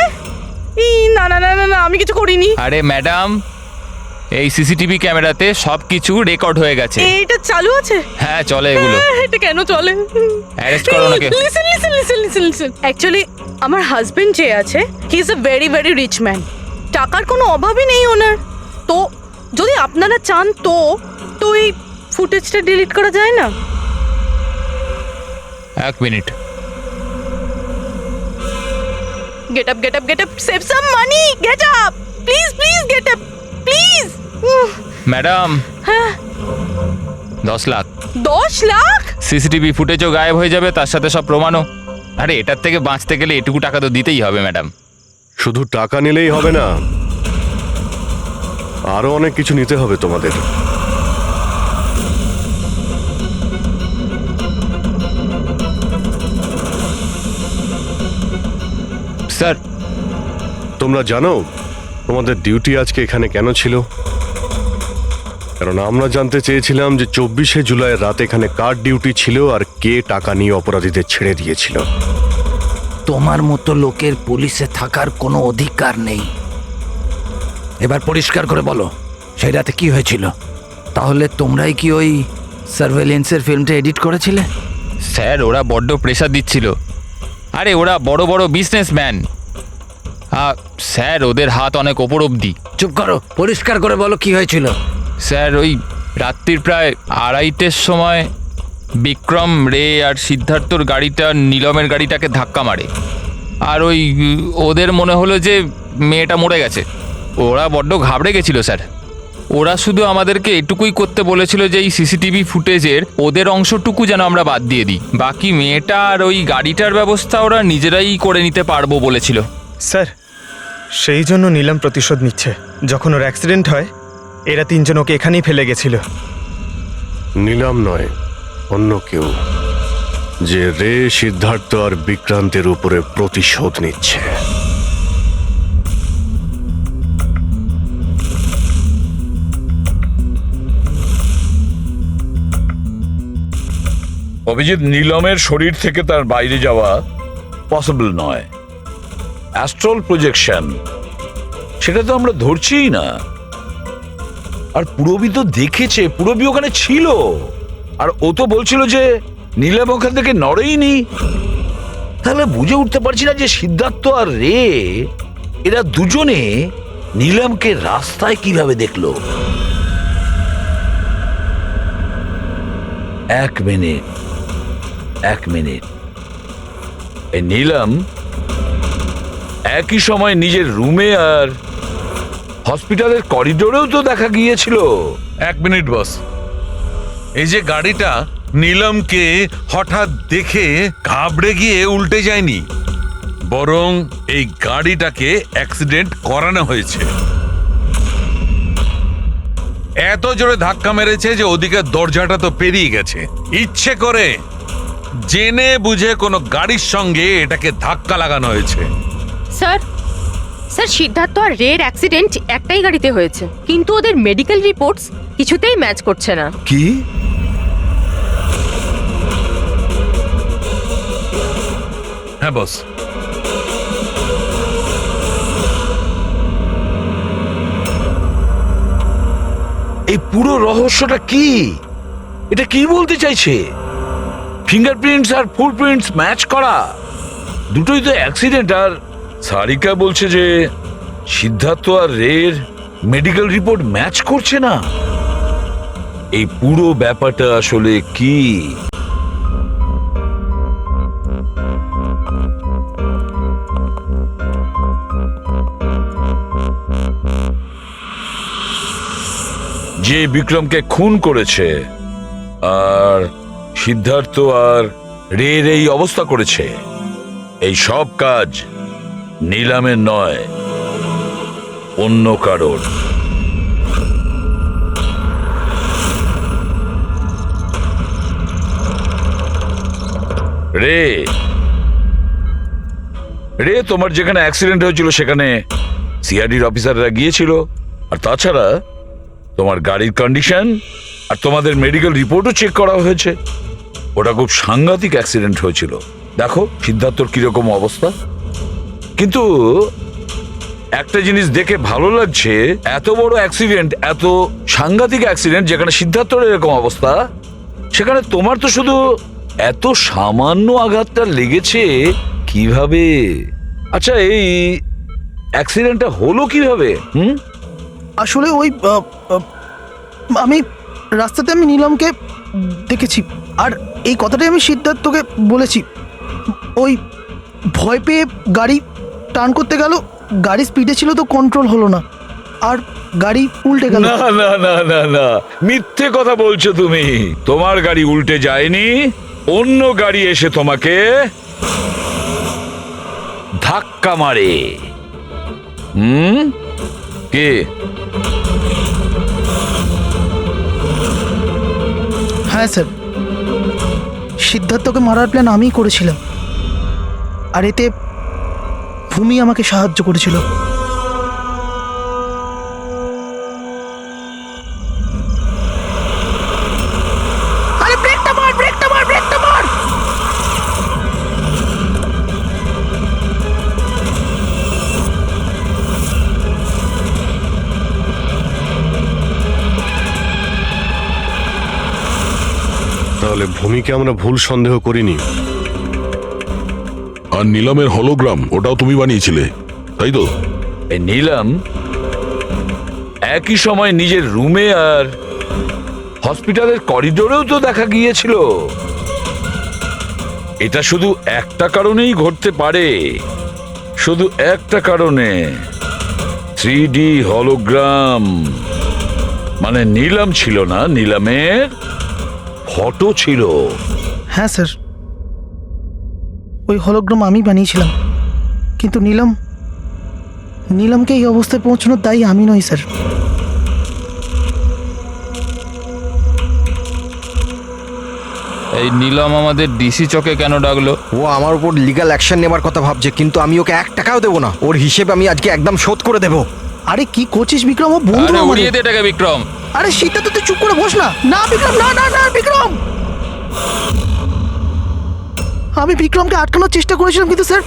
[SPEAKER 11] না না না না না, আমি কিছু করিনি।
[SPEAKER 5] আরে ম্যাডাম, এই সিসিটিভি ক্যামেরাতে সব কিছু রেকর্ড হয়ে গেছে।
[SPEAKER 11] এটা চালু আছে?
[SPEAKER 5] হ্যাঁ চলে এগুলো।
[SPEAKER 11] এটা কেন চলে?
[SPEAKER 5] অ্যারেস্ট করো ওনাকে।
[SPEAKER 11] Listen listen listen listen listen actually আমার হাজবেন্ড যে আছে, he is a very very rich man. টাকার কোনো অভাবই নেই ওনার। তো যদি আপনারা চান তো তো এই ফুটেজটা ডিলিট করা যায় না?
[SPEAKER 5] এক minute.
[SPEAKER 11] Get up get up get up, save some money, get up please please, get up please.
[SPEAKER 5] Madam,
[SPEAKER 11] হ্যাঁ
[SPEAKER 5] 10 লাখ।
[SPEAKER 11] 10 লাখ?
[SPEAKER 5] সিসিটিভি ফুটেজও গায়েব হয়ে যাবে, তার সাথে সব প্রমাণও। আরে এটার থেকে বাঁচতে গেলে এটুকু টাকা তো দিতেই হবে ম্যাডাম।
[SPEAKER 9] শুধু টাকা নিলেই হবে না, আরো অনেক কিছু নিতে হবে তোমাদের।
[SPEAKER 5] স্যার,
[SPEAKER 9] তোমরা জানো তোমাদের ডিউটি আজকে এখানে কেন ছিল? কারণ আমরা জানতে চেয়েছিলাম যে 24শে জুলাই রাত এখানে কার ডিউটি ছিল আর কে টাকা নিয়ে অপরাধীদের ছেড়ে দিয়েছিল।
[SPEAKER 17] তোমার মতো লোকের পুলিশে থাকার কোনো অধিকার নেই। এবার পরিষ্কার করে বলো, সেই রাতে কি হয়েছিল? তাহলে তোমরাই কি ওই সার্ভেলেন্সের ফিল্মটা এডিট করেছিলে?
[SPEAKER 5] স্যার, ওরা বড্ড প্রেশার দিচ্ছিল। আরে ওরা বড় বড় বিজনেসম্যান, স্যার ওদের হাত অনেক ওপর অবধি।
[SPEAKER 17] চুপ করো, পরিষ্কার করে বলো কি হয়েছিল।
[SPEAKER 5] স্যার, ওই রাত্রির প্রায় 2:30টার সময় বিক্রম, রে আর সিদ্ধার্থর গাড়িটা নীলমের গাড়িটাকে ধাক্কা মারে। আর ওই ওদের মনে হলো যে মেয়েটা মরে গেছে। ওরা বড্ড ঘাবড়ে গেছিল স্যার। ওরা শুধু আমাদেরকে এটুকুই করতে বলেছিল যে এই সিসিটিভি ফুটেজের ওদের অংশটুকু যেন আমরা বাদ দিয়ে দিই, বাকি মেয়েটা আর ওই গাড়িটার ব্যবস্থা ওরা নিজেরাই করে নিতে পারবো বলেছিল।
[SPEAKER 13] স্যার, সেই জন্য নীলম প্রতিশোধ নিচ্ছে। যখন ওর অ্যাক্সিডেন্ট হয় এরা 3 জন ওকে এখানেই ফেলে গেছিল।
[SPEAKER 9] নিলাম নয়, অন্য কেউ, যে রে, সিদ্ধার্থ আর বিক্রান্তের উপরে প্রতিশোধ নিচ্ছে।
[SPEAKER 8] অভিজিৎ, নীলমের শরীর থেকে তার বাইরে যাওয়া পসিবল নয়। অ্যাস্ট্রাল প্রজেকশন, সেটা তো আমরা ধরছিই না। আর পুরবি তো দেখেছে, পুরবি ওখানে ছিল, আর ও তো বলছিল যে নীলম ওখান থেকে নড়েইনি। তাহলে বুঝে উঠতে পারছি না যে সিদ্ধার্থ আর রে, এরা দুজনে নীলমকে রাস্তায় কিভাবে দেখলো। এক মিনিট, এই নীলম একই সময় নিজের রুমে আর হসপিটালের করিডোরেও তো দেখা গিয়েছিল।
[SPEAKER 15] 1 মিনিট বস, এই যে গাড়িটা নীলমকে হঠাৎ দেখে ঘাবড়ে গিয়ে উল্টে যায়নি, বরং এই গাড়িটাকে অ্যাক্সিডেন্ট করানো হয়েছে। এত জোরে ধাক্কা মেরেছে যে ওদিকে দরজাটা তো পেরিয়ে গেছে। ইচ্ছে করে জেনে বুঝে কোনো গাড়ির সঙ্গে এটাকে ধাক্কা লাগানো হয়েছে।
[SPEAKER 14] স্যার, সিদ্ধার্থ আর রের অ্যাক্সিডেন্ট একটাই গাড়িতে হয়েছে, কিন্তু ওদের মেডিকেল রিপোর্টস কিছুতেই ম্যাচ করছে না।
[SPEAKER 8] কি?
[SPEAKER 15] হ্যাঁ বস,
[SPEAKER 8] এই পুরো রহস্যটা কি? এটা কি বলতে চাইছে? ফিঙ্গারপ্রিন্টস আর ফুটপ্রিন্টস ম্যাচ করা, দুটোই তো অ্যাক্সিডেন্ট। আর সারিকা বলছে যে সিদ্ধার্থ আর রের মেডিকেল রিপোর্ট ম্যাচ করছে না। এই পুরো ব্যাপারটা আসলে কি? যে বিক্রমকে খুন করেছে আর সিদ্ধার্থ আর রের এই অবস্থা করেছে, এই সব কাজ নীলামের নয়, অন্য কারোর। রে তোমার যেখানে অ্যাক্সিডেন্ট হয়েছিল সেখানে সিআইডির অফিসাররা গিয়েছিল। আর তাছাড়া তোমার গাড়ির কন্ডিশন আর তোমাদের মেডিকেল রিপোর্টও চেক করা হয়েছে। ওটা খুব সাংঘাতিক অ্যাক্সিডেন্ট হয়েছিল। দেখো সিদ্ধার্থর কিরকম অবস্থা। কিন্তু একটা জিনিস দেখে ভালো লাগছে, এত বড় অ্যাক্সিডেন্ট, এত সাংঘাতিক অ্যাক্সিডেন্ট যেখানে সিদ্ধার্থর এরকম অবস্থা, সেখানে তোমার তো শুধু এত সামান্য আঘাতটা লেগেছে কিভাবে? আচ্ছা, এই অ্যাক্সিডেন্টটা হলো কিভাবে?
[SPEAKER 16] আসলে ওই আমি রাস্তাতে আমি নীলমকে দেখেছি, আর এই কথাটাই আমি সিদ্ধার্থকে বলেছি। ওই ভয় পেয়ে গাড়ি টার্ন করতে গেল, গাড়ি স্পিডে ছিল তো কন্ট্রোল হলো না, আর গাড়ি উল্টে গেল।
[SPEAKER 8] না না না না না, মিথ্যে কথা বলছো তুমি। তোমার গাড়ি উল্টে যায়নি, অন্য গাড়ি এসে তোমাকে ধাক্কা মারে। কে?
[SPEAKER 16] হ্যাঁ স্যার, সিদ্ধার্থকে মারার প্ল্যান আমিই করেছিলাম, আর এতে ভূমি আমাকে সাহায্য করেছিল। আরে ব্রেকটা মার, ব্রেকটা মার, ব্রেকটা মার!
[SPEAKER 9] তাহলে ভূমিকে আমরা ভুল সন্দেহ করিনি।
[SPEAKER 10] আর নিলামের হলোগ্রাম ওটাও তুমি বানিয়েছিলে, তাই তো?
[SPEAKER 8] এই নিলাম একই সময় নিজের রুমে আর হসপিটালের করিডোরেও তো দেখা গিয়েছিল। এটা শুধু একটা কারণেই ঘটতে পারে, শুধু একটা কারণে। 3D হলোগ্রাম মানে নিলাম ছিল না, নিলামের ফটো ছিল।
[SPEAKER 16] হ্যাঁ স্যার, ওই হলোগ্রাম আমি বানিয়েছিলাম, কিন্তু নীলমকে এই অবস্থায় পৌঁছানোর দায়ী আমি নই স্যার।
[SPEAKER 5] এই নীলম আমাদের ডিসি চকে কেন ডাকলো?
[SPEAKER 4] ও আমার উপর লিগ্যাল অ্যাকশন নেবার কথা ভাবছে, কিন্তু আমি ওকে 1 টাকাও দেবো না। ওর হিসেব আমি আজকে একদম শোধ করে দেবো।
[SPEAKER 16] আরে কি করছিস বিক্রম? ও বন্ধু
[SPEAKER 5] আরে
[SPEAKER 16] আমাদের।
[SPEAKER 5] উড়িয়ে দে এটাকে বিক্রম।
[SPEAKER 16] আরে সিদ্ধার্থ, তুই চুপ করে বস না। না বিক্রম, না না না বিক্রম, আমি বিক্রমকে আটকানোর চেষ্টা করেছিলাম, কিন্তু স্যার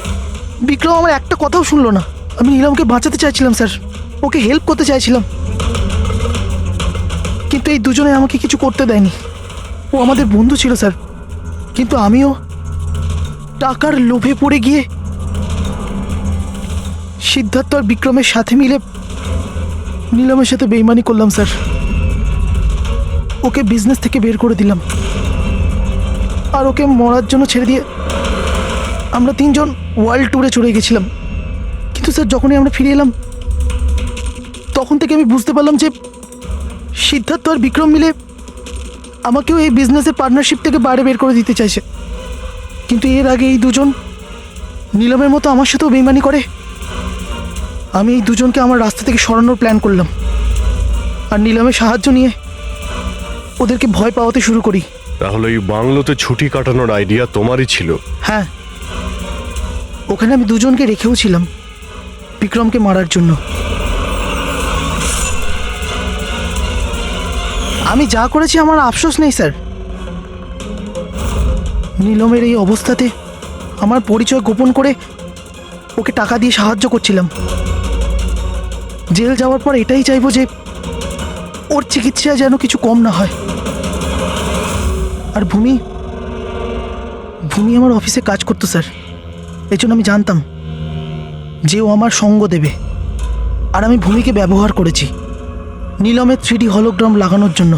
[SPEAKER 16] বিক্রম আমার একটা কথাও শুনলো না। আমি নীলমকে বাঁচাতে চাইছিলাম স্যার, ওকে হেল্প করতে চাইছিলাম, কিন্তু এই দুজনে আমাকে কিছু করতে দেয়নি। ও আমাদের বন্ধু ছিল স্যার, কিন্তু আমিও টাকার লোভে পড়ে গিয়ে সিদ্ধার্থ আর বিক্রমের সাথে মিলে নীলমের সাথে বেইমানি করলাম স্যার। ওকে বিজনেস থেকে বের করে দিলাম, আর ওকে মরার জন্য ছেড়ে দিয়ে আমরা 3 জন ওয়ার্ল্ড ট্যুরে চলে গেছিলাম। কিন্তু স্যার যখনই আমরা ফিরে এলাম, তখন থেকে আমি বুঝতে পারলাম যে সিদ্ধার্থ আর বিক্রম মিলে আমাকেও এই বিজনেসের পার্টনারশিপ থেকে বাইরে বের করে দিতে চাইছে। কিন্তু এর আগে এই দুজন নীলমের মতো আমার সাথেও বেইমানি করে। আমি এই দুজনকে আমার রাস্তা থেকে সরানোর প্ল্যান করলাম, আর নীলমের সাহায্য নিয়ে ওদেরকে ভয় পাওয়াতে শুরু করি।
[SPEAKER 9] তাহলে এই বাংলোতে ছুটি কাটানোর আইডিয়া তোমারই ছিল?
[SPEAKER 16] হ্যাঁ, ওখানে আমি দুজনকে রেখেও ছিলাম বিক্রমকে মারার জন্য। আমি যা করেছি আমার আফসোস নেই স্যার। নীলমের এই অবস্থাতে আমার পরিচয় গোপন করে ওকে টাকা দিয়ে সাহায্য করছিলাম। জেল যাওয়ার পর এটাই চাইবো যে ওর চিকিৎসায় যেন কিছু কম না হয়। আর ভূমি আমার অফিসে কাজ করতো স্যার, এই জন্য আমি জানতাম যে ও আমার সঙ্গ দেবে, আর আমি ভূমিকে ব্যবহার করেছি নীলমের 3D হলোগ্রাম লাগানোর জন্য।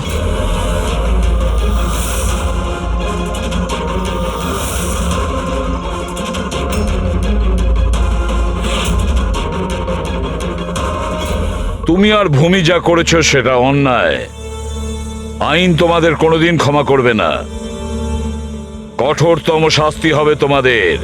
[SPEAKER 8] তুমি আর ভূমি যা করেছো সেটা অন্যায়। আইন তোমাদের কোনোদিন ক্ষমা করবে না, কঠোরতম শাস্তি হবে তোমাদের।